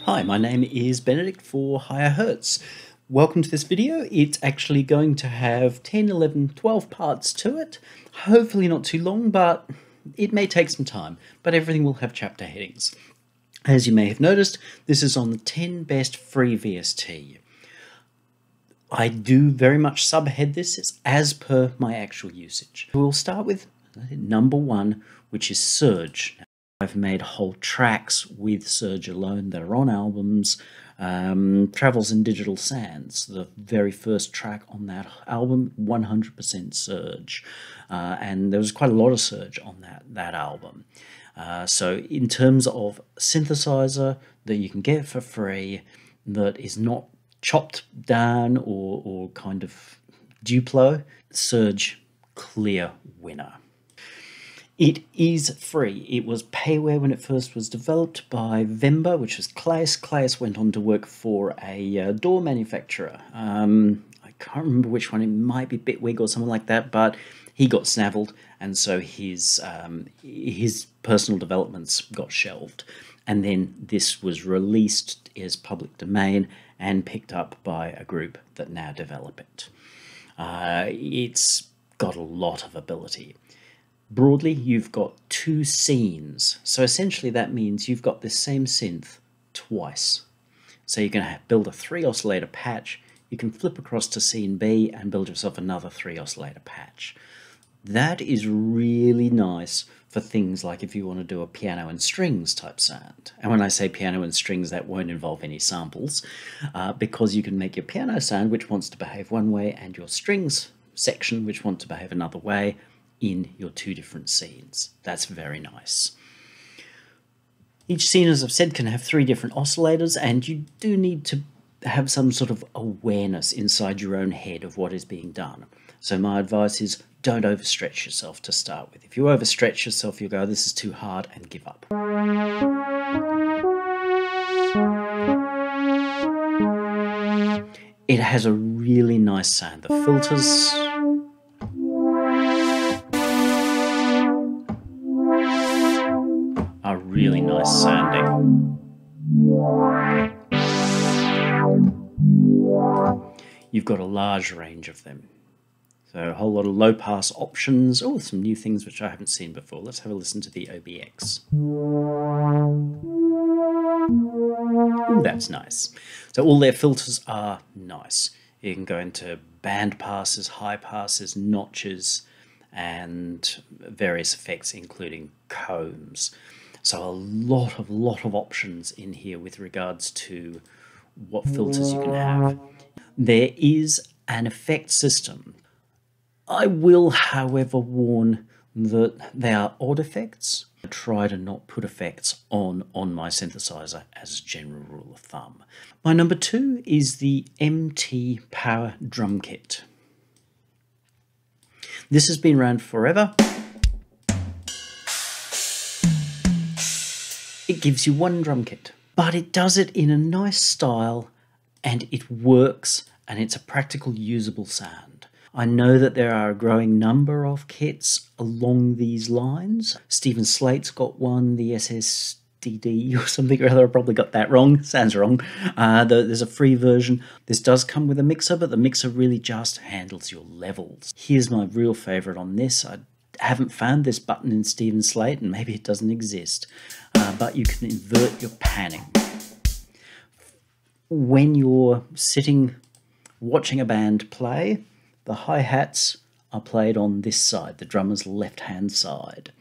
Hi, my name is Benedict for Higher Hertz. Welcome to this video. It's actually going to have 10, 11, 12 parts to it. Hopefully not too long, but it may take some time, but everything will have chapter headings. As you may have noticed, this is on the 10 best free VST. I do very much subhead this as per my actual usage. We'll start with number 1, which is Surge. I've made whole tracks with Surge alone that are on albums. Travels in Digital Sands, the very first track on that album, 100% Surge. And there was quite a lot of Surge on that album. So in terms of synthesizer that you can get for free, that is not chopped down or kind of Duplo, Surge, clear winner. It is free. It was payware when it first was developed by Vemba, which was Claes. Claes went on to work for a door manufacturer. I can't remember which one. It might be Bitwig or something like that, but he got snaffled, and so his personal developments got shelved. And then this was released as public domain and picked up by a group that now develop it. It's got a lot of ability. Broadly, you've got 2 scenes. So essentially that means you've got this same synth twice. So you can build a 3 oscillator patch, you can flip across to scene B and build yourself another 3 oscillator patch. That is really nice for things like if you want to do a piano and strings type sound. And when I say piano and strings, that won't involve any samples, because you can make your piano sound which wants to behave one way and your strings section which wants to behave another way in your 2 different scenes. That's very nice. Each scene, as I've said, can have 3 different oscillators, and you do need to have some sort of awareness inside your own head of what is being done. So my advice is don't overstretch yourself to start with. If you overstretch yourself, you'll go, this is too hard, and give up. It has a really nice sound. The filters are really nice sounding. You've got a large range of them. So a whole lot of low pass options. Oh, some new things which I haven't seen before. Let's have a listen to the OBX. Ooh, that's nice. So all their filters are nice. You can go into band passes, high passes, notches, and various effects including combs. So a lot of options in here with regards to what filters you can have. There is an effect system. I will, however, warn that they are odd effects. I try to not put effects on my synthesizer as a general rule of thumb. My number 2 is the MT Power Drum Kit. This has been around forever. It gives you 1 drum kit, but it does it in a nice style, and it works, and it's a practical, usable sound. I know that there are a growing number of kits along these lines. Stephen Slate's got one, the SSDD or something or other. I probably got that wrong. Sounds wrong. There's a free version. This does come with a mixer, but the mixer really just handles your levels. Here's my real favorite on this. I haven't found this button in Stephen Slate, and maybe it doesn't exist, but you can invert your panning. When you're sitting watching a band play, the hi-hats are played on this side, the drummer's left-hand side.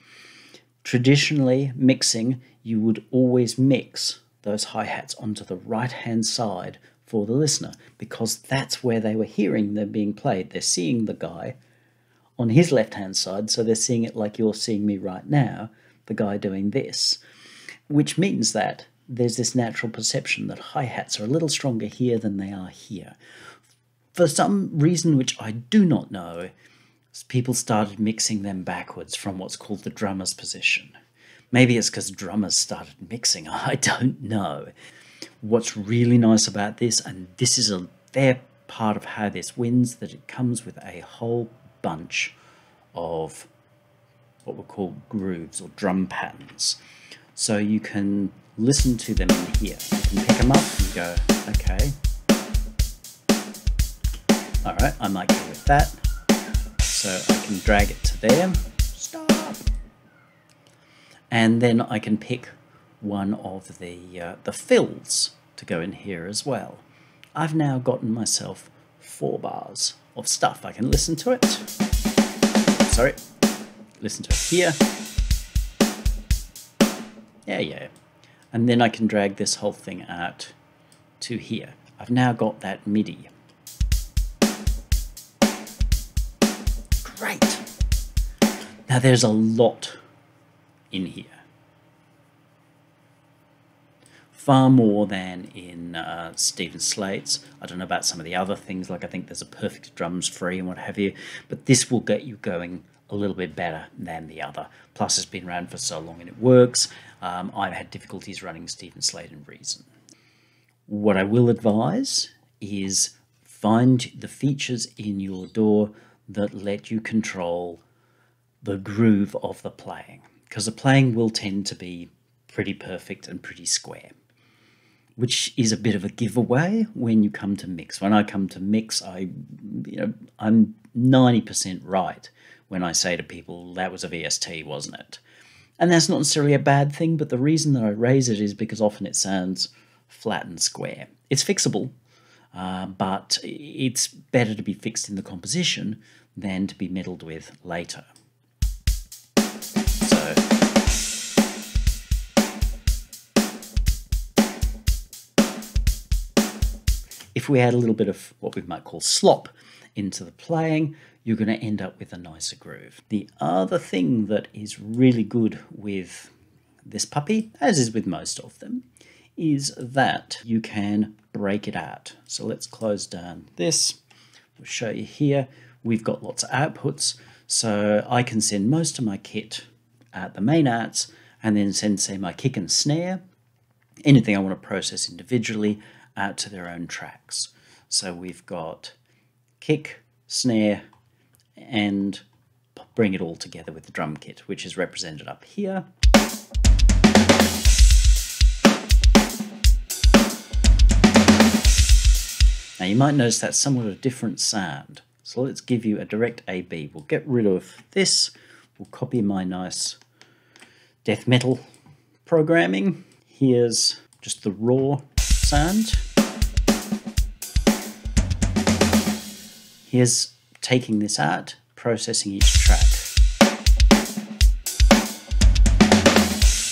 Traditionally, mixing, you would always mix those hi-hats onto the right-hand side for the listener, because that's where they were hearing them being played. They're seeing the guy on his left-hand side, so they're seeing it like you're seeing me right now, the guy doing this, which means that there's this natural perception that hi-hats are a little stronger here than they are here. For some reason which I do not know, people started mixing them backwards from what's called the drummer's position. Maybe it's because drummers started mixing, I don't know. What's really nice about this, and this is a fair part of how this wins, that it comes with a whole bunch of what we call grooves or drum patterns. So you can listen to them in here. You can pick them up and go, okay, all right, I might go with that. So I can drag it to there, stop. And then I can pick one of the fills to go in here as well. I've now gotten myself 4 bars of stuff. I can listen to it. Sorry, listen to it here. Yeah. And then I can drag this whole thing out to here. I've now got that MIDI. Great. Now there's a lot in here. Far more than in Stephen Slate's. I don't know about some of the other things, like I think there's a Perfect Drums Free and what have you, but this will get you going a little bit better than the other. Plus it's been around for so long and it works. I've had difficulties running Stephen Slate and Reason. What I will advise is find the features in your DAW that let you control the groove of the playing, because the playing will tend to be pretty perfect and pretty square, which is a bit of a giveaway when you come to mix. When I come to mix, I'm 90% right when I say to people, that was a VST, wasn't it? And that's not necessarily a bad thing, but the reason that I raise it is because often it sounds flat and square. It's fixable, but it's better to be fixed in the composition than to be meddled with later. So if we add a little bit of what we might call slop into the playing, you're going to end up with a nicer groove. The other thing that is really good with this puppy, as is with most of them, is that you can break it out. So let's close down this. We'll show you here. We've got lots of outputs, so I can send most of my kit at the main outs and then send, say, my kick and snare, anything I want to process individually, out to their own tracks. So we've got kick, snare, and bring it all together with the drum kit, which is represented up here. Now you might notice that's somewhat a different sound. So let's give you a direct AB. We'll get rid of this. We'll copy my nice death metal programming. Here's just the raw sound. Here's taking this out, processing each track.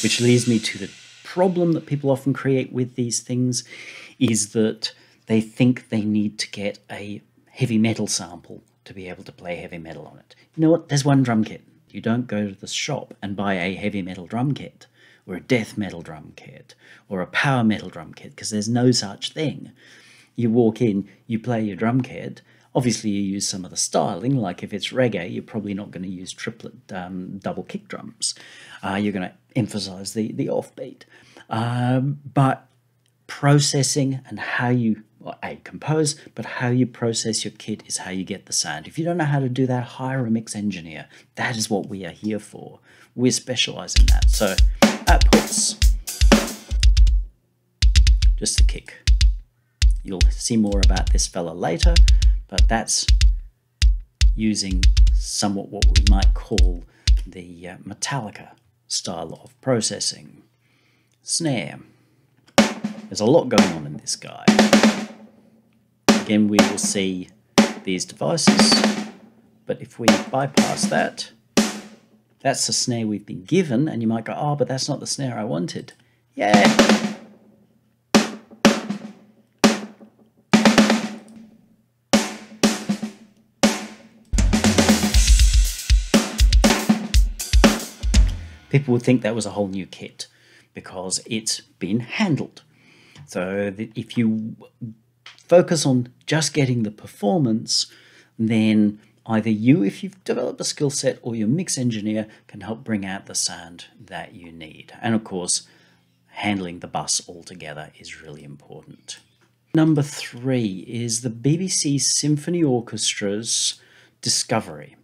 Which leads me to the problem that people often create with these things, is that they think they need to get a heavy metal sample to be able to play heavy metal on it. You know what? There's one drum kit. You don't go to the shop and buy a heavy metal drum kit, or a death metal drum kit, or a power metal drum kit, because there's no such thing. You walk in, you play your drum kit. Obviously, you use some of the styling, like if it's reggae, you're probably not going to use triplet double kick drums. You're going to emphasize the offbeat. But processing and how you, compose, but how you process your kit is how you get the sound. If you don't know how to do that, hire a mix engineer. That is what we are here for. We specialize in that. So, outputs, just the kick. You'll see more about this fella later, but that's using somewhat what we might call the Metallica style of processing. Snare. There's a lot going on in this guy. Again, we will see these devices, but if we bypass that, that's the snare we've been given, and you might go, oh, but that's not the snare I wanted. Yeah. People would think that was a whole new kit because it's been handled. So if you focus on just getting the performance, then either you, if you've developed a skill set, or your mix engineer can help bring out the sound that you need. And of course, handling the bus altogether is really important. Number 3 is the BBC Symphony Orchestra's Discovery.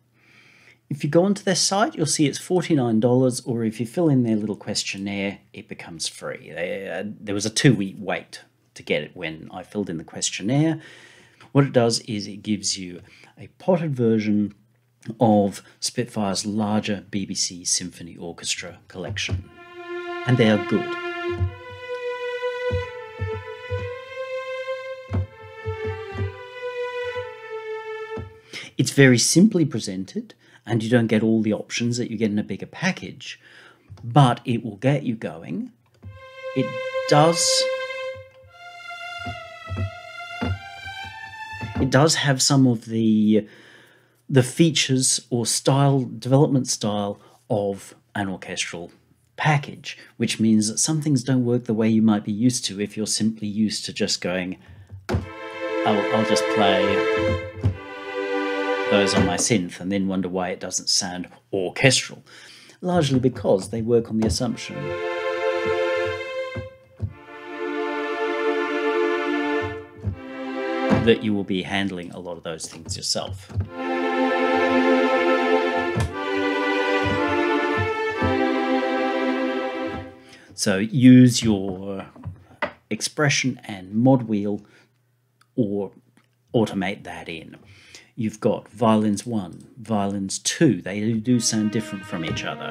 If you go onto their site, you'll see it's $49, or if you fill in their little questionnaire, it becomes free. There was a 2-week wait to get it when I filled in the questionnaire. What it does is it gives you a potted version of Spitfire's larger BBC Symphony Orchestra collection, and they are good. It's very simply presented, and you don't get all the options that you get in a bigger package, but it will get you going. It does have some of the features or development style of an orchestral package, which means that some things don't work the way you might be used to if you're simply used to just going, I'll just play those on my synth and then wonder why it doesn't sound orchestral, largely because they work on the assumption that you will be handling a lot of those things yourself. So use your expression and mod wheel or automate that in. You've got violins 1, violins 2. They do sound different from each other.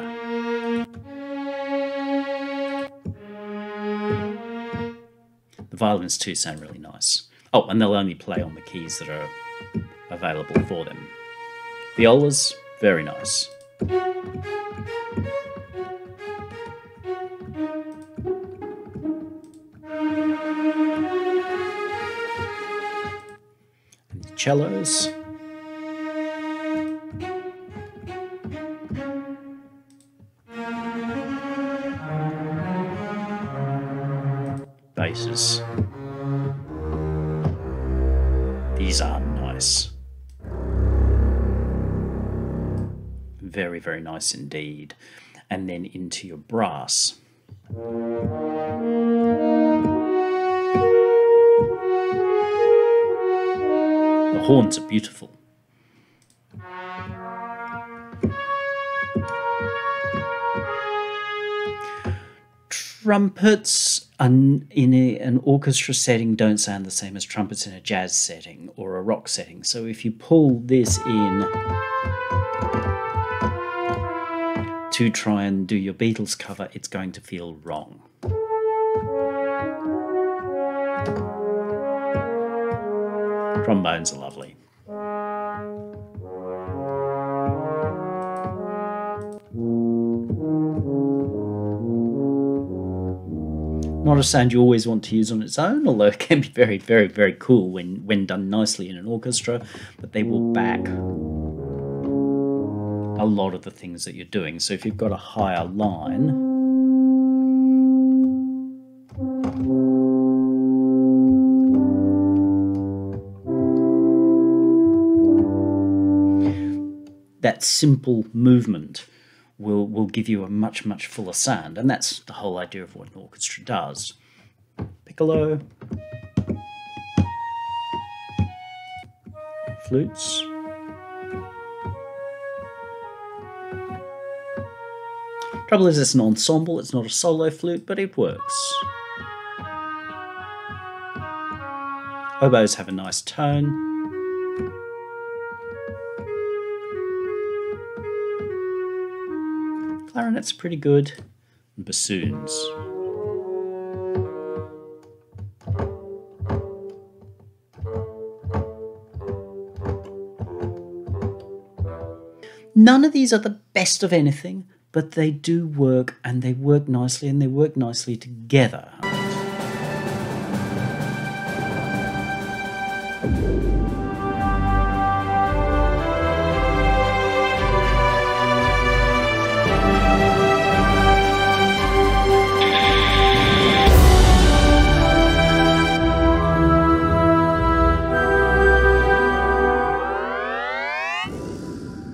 The violins 2 sound really nice. Oh, and they'll only play on the keys that are available for them. Violas, very nice. And the cellos. Basses. These are nice. Very, very nice indeed. And then into your brass. The horns are beautiful. Trumpets in an orchestra setting don't sound the same as trumpets in a jazz setting or a rock setting. So if you pull this in to try and do your Beatles cover, it's going to feel wrong. Trombones are lovely. Not a sound you always want to use on its own, although it can be very, very, very cool when done nicely in an orchestra, but they will back a lot of the things that you're doing. So if you've got a higher line, that simple movement will give you a much, much fuller sound. And that's the whole idea of what an orchestra does. Piccolo. Flutes. Trouble is it's an ensemble, it's not a solo flute, but it works. Oboes have a nice tone. Clarinet's pretty good, and bassoons. None of these are the best of anything, but they do work, and they work nicely, and they work nicely together.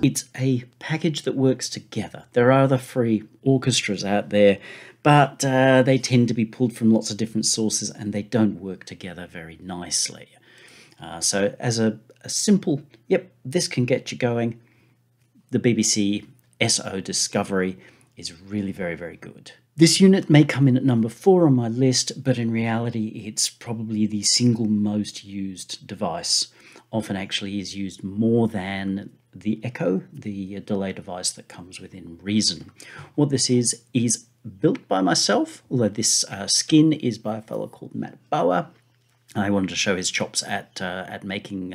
It's a package that works together. There are other free orchestras out there, but they tend to be pulled from lots of different sources and they don't work together very nicely. So as a simple, yep, this can get you going, the BBC SO Discovery is really very good. This unit may come in at number 4 on my list, but in reality it's probably the single most used device. Often actually is used more than the Echo, the delay device that comes within reason. What this is built by myself, although this skin is by a fellow called Matt Bauer. I wanted to show his chops at making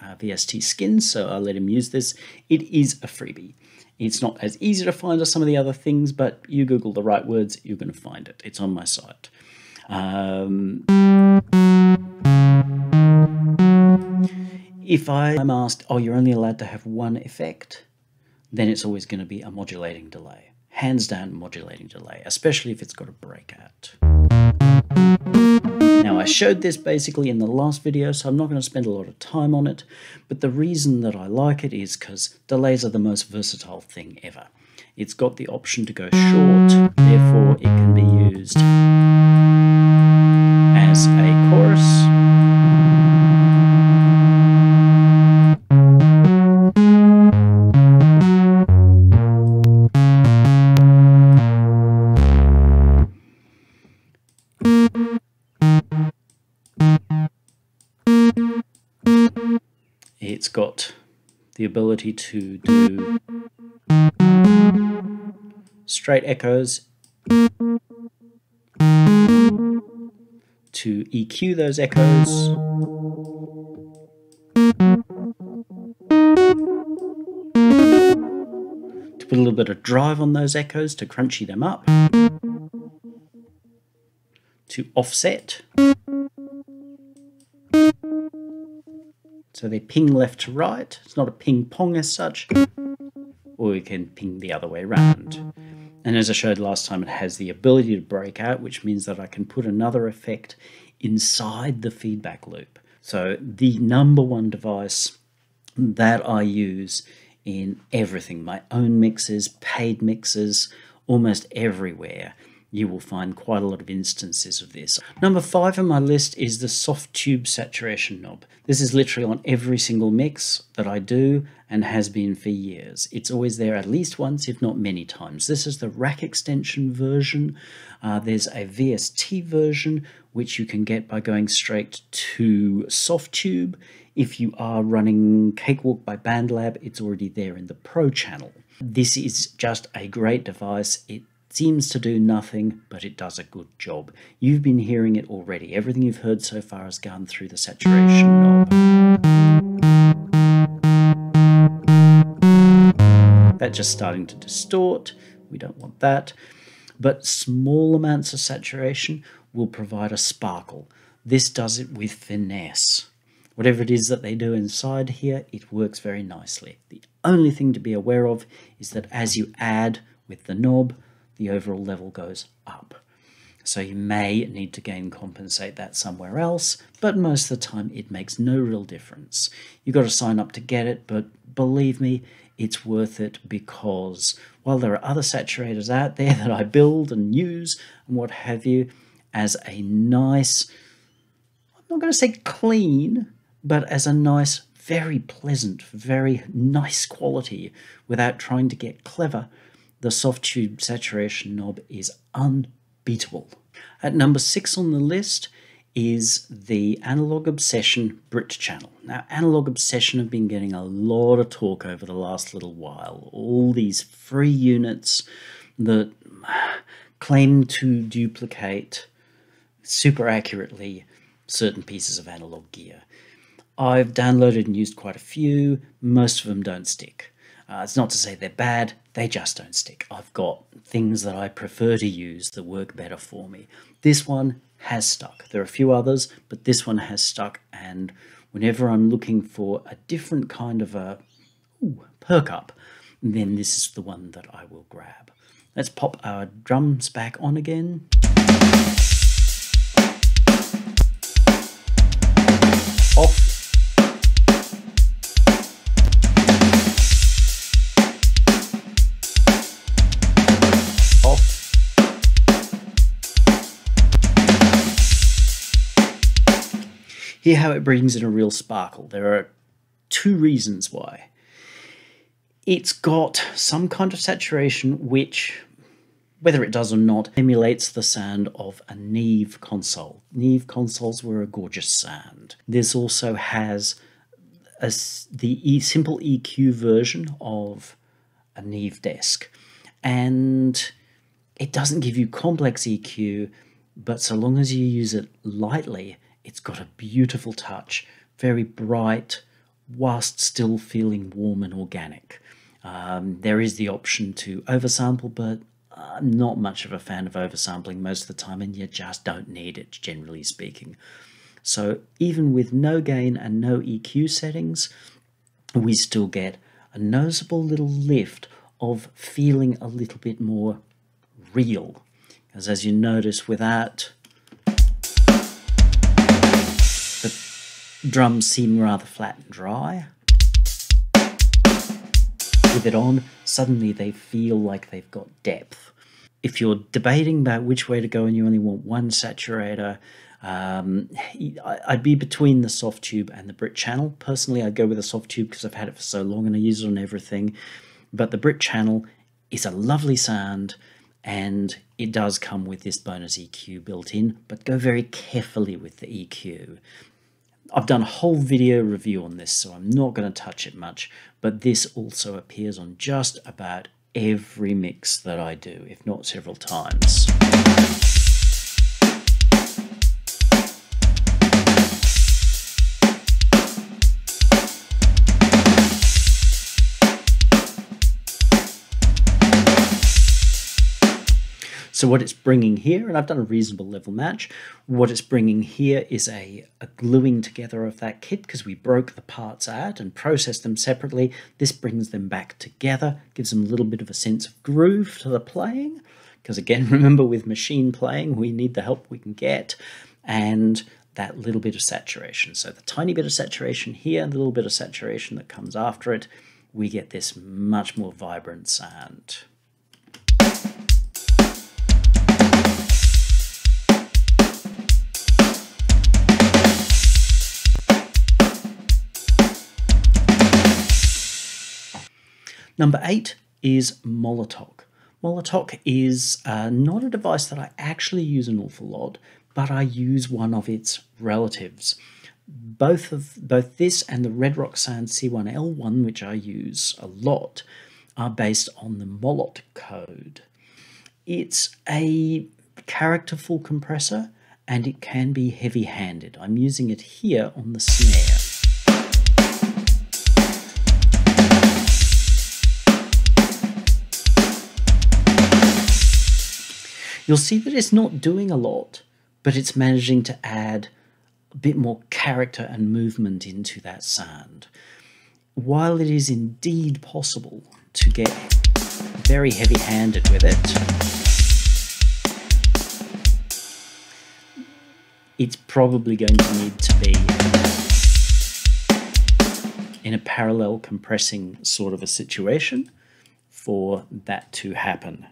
VST skins, so I let him use this. It is a freebie. It's not as easy to find as some of the other things, but you Google the right words, you're going to find it. It's on my site. If I'm asked, oh, you're only allowed to have one effect, then it's always going to be a modulating delay. Hands down modulating delay, especially if it's got a breakout. Now, I showed this basically in the last video, so I'm not going to spend a lot of time on it, but the reason that I like it is because delays are the most versatile thing ever. It's got the option to go short, therefore it can be used as a chorus. It's got the ability to do straight echoes, to EQ those echoes, to put a little bit of drive on those echoes to crunchy them up, to offset, so they ping left to right. It's not a ping pong as such, or we can ping the other way around. And as I showed last time, it has the ability to break out, which means that I can put another effect inside the feedback loop. So the number one device that I use in everything, my own mixes, paid mixes, almost everywhere, you will find quite a lot of instances of this. Number 5 on my list is the Softube saturation knob. This is literally on every single mix that I do and has been for years. It's always there at least once, if not many times. This is the rack extension version. There's a VST version, which you can get by going straight to Softube. If you are running Cakewalk by BandLab, it's already there in the Pro channel. This is just a great device. It seems to do nothing, but it does a good job. You've been hearing it already. Everything you've heard so far has gone through the saturation knob. That's just starting to distort. We don't want that. But small amounts of saturation will provide a sparkle. This does it with finesse. Whatever it is that they do inside here, it works very nicely. The only thing to be aware of is that as you add with the knob, the overall level goes up. So you may need to gain compensate that somewhere else, but most of the time it makes no real difference. You've got to sign up to get it, but believe me, it's worth it, because while there are other saturators out there that I build and use and what have you, as a nice, I'm not going to say clean, but as a nice, very pleasant, very nice quality without trying to get clever, the Softube saturation knob is unbeatable. At number 6 on the list is the Analog Obsession Brit channel. Now, Analog Obsession have been getting a lot of talk over the last little while. All these free units that claim to duplicate super accurately certain pieces of analog gear. I've downloaded and used quite a few. Most of them don't stick. It's not to say they're bad, they just don't stick. I've got things that I prefer to use that work better for me. This one has stuck. There are a few others, but this one has stuck, and whenever I'm looking for a different kind of a perk up, then this is the one that I will grab. Let's pop our drums back on again. Off. Hear how it brings in a real sparkle. There are 2 reasons why. It's got some kind of saturation which, whether it does or not, emulates the sound of a Neve console. Neve consoles were a gorgeous sound. This also has the simple EQ version of a Neve desk, and it doesn't give you complex EQ, but so long as you use it lightly, it's got a beautiful touch, very bright, whilst still feeling warm and organic. There is the option to oversample, but I'm not much of a fan of oversampling most of the time, and you just don't need it, generally speaking. So even with no gain and no EQ settings, we still get a noticeable little lift of feeling a little bit more real. Because as you notice, without, the drums seem rather flat and dry. With it on, suddenly they feel like they've got depth. If you're debating about which way to go and you only want one saturator, I'd be between the Softube and the Brit channel. Personally, I'd go with the Softube because I've had it for so long and I use it on everything. But the Brit channel is a lovely sound, and it does come with this bonus EQ built in, but go very carefully with the EQ. I've done a whole video review on this, so I'm not going to touch it much, but this also appears on just about every mix that I do, if not several times. So what it's bringing here, and I've done a reasonable level match, what it's bringing here is a gluing together of that kit, because we broke the parts out and processed them separately. This brings them back together, gives them a little bit of a sense of groove to the playing, because again, remember with machine playing, we need the help we can get, and that little bit of saturation. So the tiny bit of saturation here, the little bit of saturation that comes after it, we get this much more vibrant sound. Number 8 is Molotok. Molotok is not a device that I actually use an awful lot, but I use one of its relatives. Both this and the Red Rock Sound C1L1, which I use a lot, are based on the Molotok code. It's a characterful compressor, and it can be heavy-handed. I'm using it here on the snare. You'll see that it's not doing a lot, but it's managing to add a bit more character and movement into that sound. While it is indeed possible to get very heavy-handed with it, it's probably going to need to be in a parallel compressing sort of a situation for that to happen.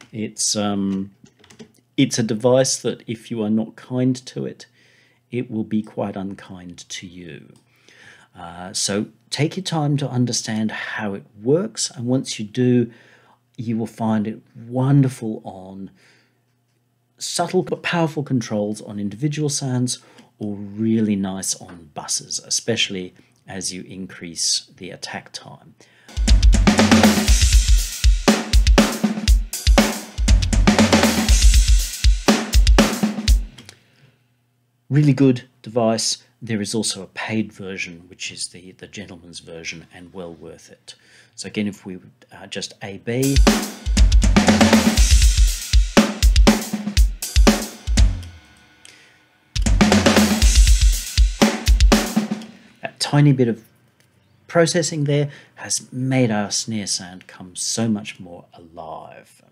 It's a device that if you are not kind to it, it will be quite unkind to you. So take your time to understand how it works, and once you do, you will find it wonderful on subtle but powerful controls on individual sounds, or really nice on buses, especially as you increase the attack time. Really good device. There is also a paid version, which is the gentleman's version, and well worth it. So again, if we would just AB, that tiny bit of processing there has made our snare sound come so much more alive.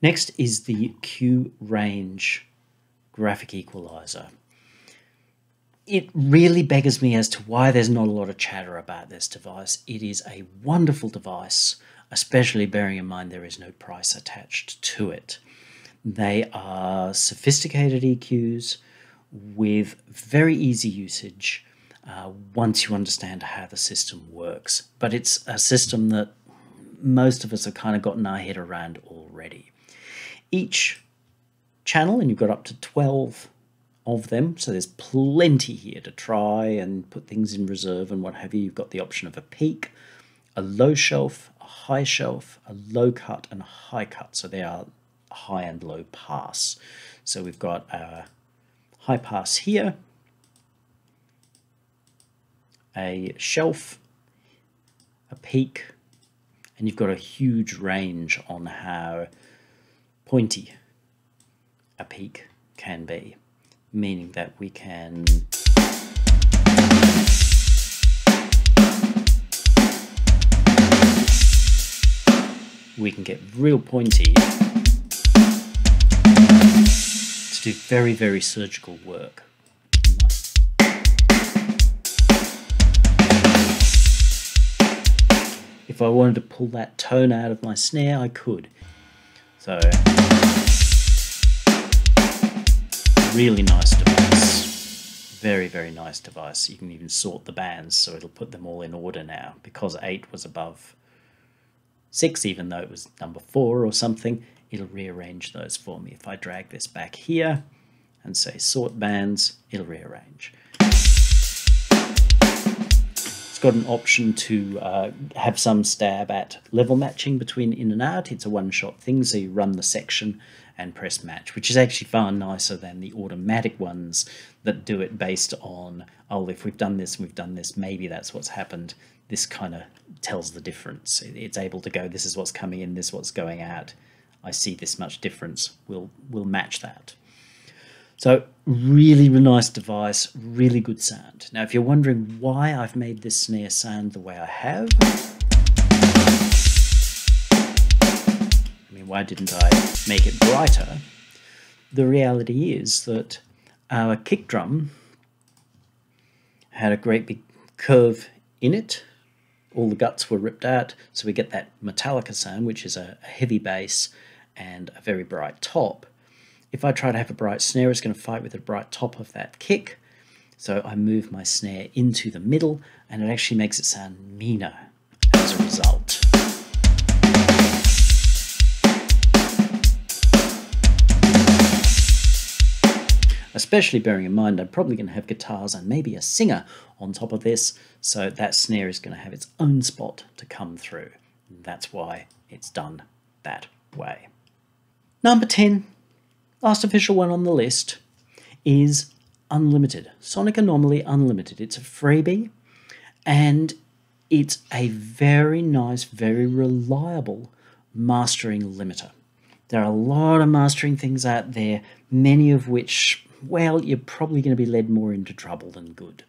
Next is the QRange graphic equalizer. It really beggars me as to why there's not a lot of chatter about this device. It is a wonderful device, especially bearing in mind there is no price attached to it. They are sophisticated EQs with very easy usage once you understand how the system works. But it's a system that most of us have kind of gotten our head around already. Each channel, and you've got up to 12 of them, so there's plenty here to try and put things in reserve and what have you. You've got the option of a peak, a low shelf, a high shelf, a low cut, and a high cut. So they are high and low pass. So we've got a high pass here, a shelf, a peak, and you've got a huge range on how pointy a peak can be, meaning that we can get real pointy to do very, very surgical work. If I wanted to pull that tone out of my snare, I could. So, really nice device. Very, very nice device. You can even sort the bands, so it'll put them all in order now. Because 8 was above 6, even though it was number 4 or something, it'll rearrange those for me. If I drag this back here and say sort bands, it'll rearrange. It's got an option to have some stab at level matching between in and out. It's a one-shot thing, so you run the section and press match, which is actually far nicer than the automatic ones that do it based on, oh, if we've done this and we've done this, maybe that's what's happened. This kind of tells the difference. It's able to go, this is what's coming in, this is what's going out. I see this much difference. We'll match that. So really nice device, really good sound. Now, if you're wondering why I've made this snare sound the way I have, I mean, why didn't I make it brighter? The reality is that our kick drum had a great big curve in it. All the guts were ripped out, so we get that Metallica sound, which is a heavy bass and a very bright top. If I try to have a bright snare, it's going to fight with the bright top of that kick. So I move my snare into the middle, and it actually makes it sound meaner as a result. Especially bearing in mind I'm probably going to have guitars and maybe a singer on top of this, so that snare is going to have its own spot to come through. That's why it's done that way. Number 10, last official one on the list, is Unlimited. Sonic Anomaly Unlimited. It's a freebie, and it's a very nice, very reliable mastering limiter. There are a lot of mastering things out there, many of which, well, you're probably going to be led more into trouble than good.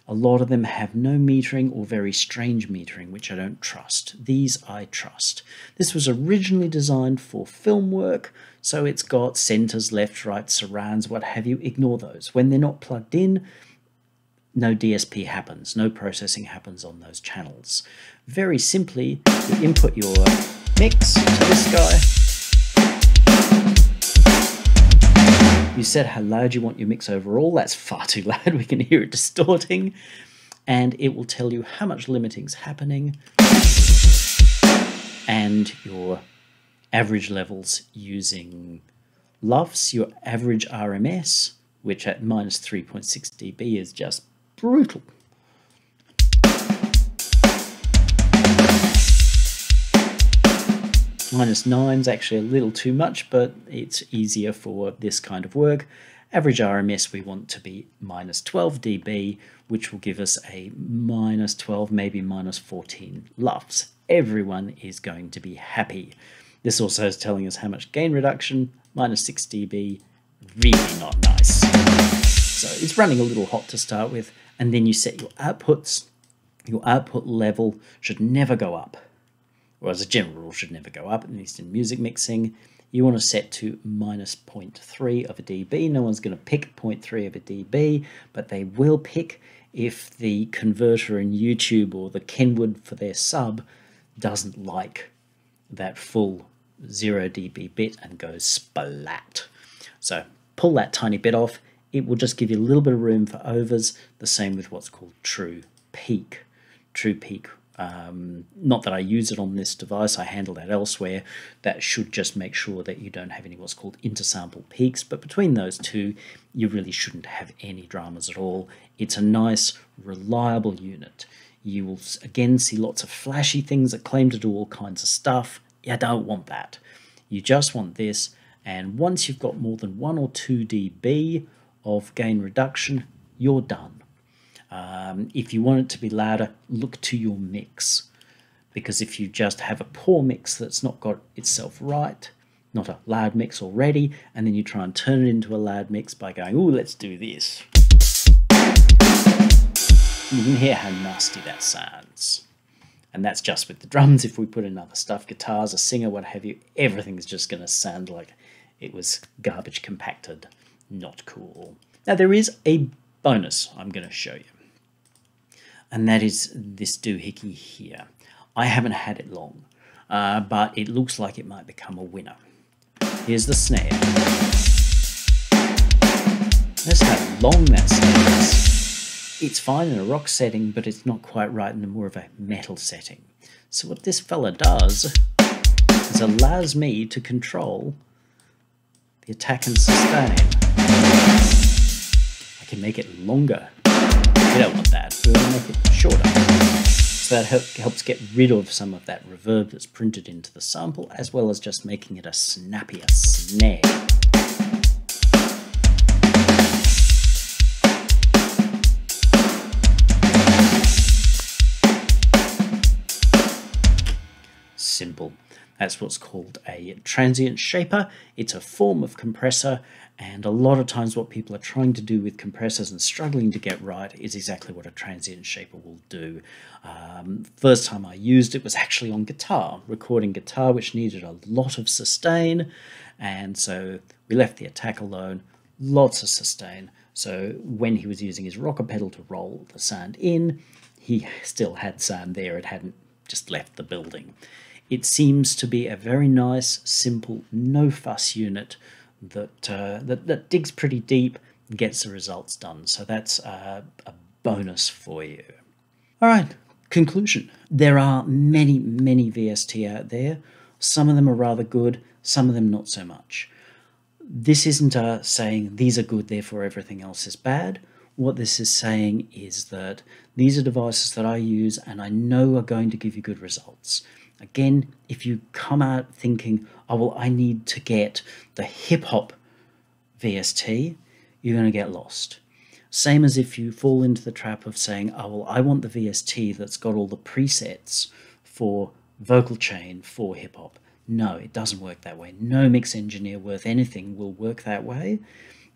A lot of them have no metering or very strange metering, which I don't trust. These I trust. This was originally designed for film work, so it's got centers, left, right, surrounds, what have you. Ignore those. When they're not plugged in, no DSP happens, no processing happens on those channels. Very simply, you input your mix to this guy. You set how loud you want your mix overall. That's far too loud. We can hear it distorting. And it will tell you how much limiting's happening and your average levels using LUFS, your average RMS, which at minus 3.6 dB is just brutal. Minus 9 is actually a little too much, but it's easier for this kind of work. Average RMS we want to be minus 12 dB, which will give us a minus 12, maybe minus 14 LUFS. Everyone is going to be happy. This also is telling us how much gain reduction, minus 6 dB, really not nice. So it's running a little hot to start with, and then you set your outputs. Your output level should never go up. Or as a general rule, should never go up, at least in music mixing. You want to set to minus 0.3 of a dB. No one's going to pick 0.3 of a dB, but they will pick if the converter in YouTube or the Kenwood for their sub doesn't like that full 0 dB bit and goes splat. So pull that tiny bit off. It will just give you a little bit of room for overs. The same with what's called true peak. True peak Not that I use it on this device, I handle that elsewhere. That should just make sure that you don't have any what's called intersample peaks, but between those two, you really shouldn't have any dramas at all. It's a nice, reliable unit. You will again see lots of flashy things that claim to do all kinds of stuff. You don't want that. You just want this, and once you've got more than 1 or 2 dB of gain reduction, you're done. If you want it to be louder, look to your mix, because if you just have a poor mix that's not got itself right, not a loud mix already, and then you try and turn it into a loud mix by going, "Ooh, let's do this," you can hear how nasty that sounds. And that's just with the drums. If we put in other stuff, guitars, a singer, what have you, everything's just going to sound like it was garbage compacted. Not cool. Now there is a bonus I'm going to show you, and that is this doohickey here. I haven't had it long, but it looks like it might become a winner. Here's the snare. Notice how long that snare is. It's fine in a rock setting, but it's not quite right in a more of a metal setting. So what this fella does is allows me to control the attack and sustain. I can make it longer. We don't want that. We want to make it shorter. So that helps get rid of some of that reverb that's printed into the sample, as well as just making it a snappier snare. Simple. That's what's called a transient shaper. It's a form of compressor, and a lot of times what people are trying to do with compressors and struggling to get right is exactly what a transient shaper will do. First time I used it was actually on guitar, recording guitar, which needed a lot of sustain, and so we left the attack alone, lots of sustain. So when he was using his rocker pedal to roll the sound in, he still had sound there. It hadn't just left the building. It seems to be a very nice, simple, no-fuss unit that digs pretty deep and gets the results done. So that's a bonus for you. All right, conclusion. There are many, many VST out there. Some of them are rather good, some of them not so much. This isn't saying these are good, therefore everything else is bad. What this is saying is that these are devices that I use and I know are going to give you good results. Again, if you come out thinking, oh, well, I need to get the hip-hop VST, you're going to get lost. Same as if you fall into the trap of saying, oh, well, I want the VST that's got all the presets for vocal chain for hip-hop. No, it doesn't work that way. No mix engineer worth anything will work that way.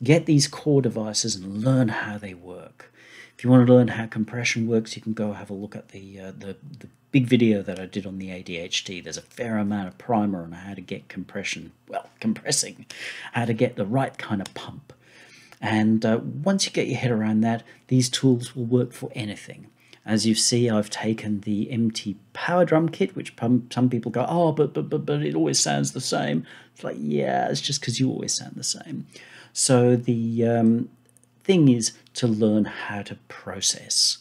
Get these core devices and learn how they work. If you want to learn how compression works, you can go have a look at the big video that I did on the AdHd. There's a fair amount of primer on how to get compressing, how to get the right kind of pump. And once you get your head around that, these tools will work for anything. As you see, I've taken the MT Power Drum Kit, which some people go, oh, but it always sounds the same. It's like, yeah, it's just because you always sound the same. So the thing is to learn how to process.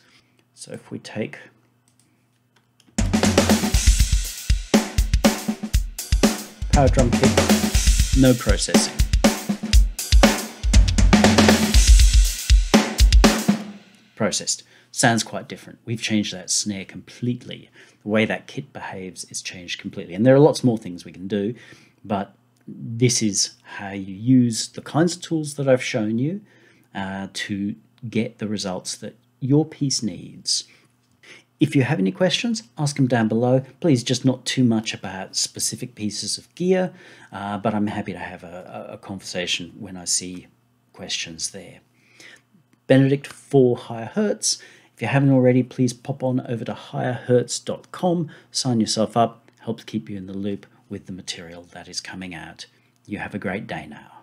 So if we take Power Drum Kit, no processing. Processed. Sounds quite different. We've changed that snare completely. The way that kit behaves is changed completely. And there are lots more things we can do, but this is how you use the kinds of tools that I've shown you to get the results that your piece needs. If you have any questions, ask them down below. Please, just not too much about specific pieces of gear, but I'm happy to have a conversation when I see questions there. Benedict for Higher Hertz. If you haven't already, please pop on over to higherhertz.com, sign yourself up, helps keep you in the loop with the material that is coming out. You have a great day now.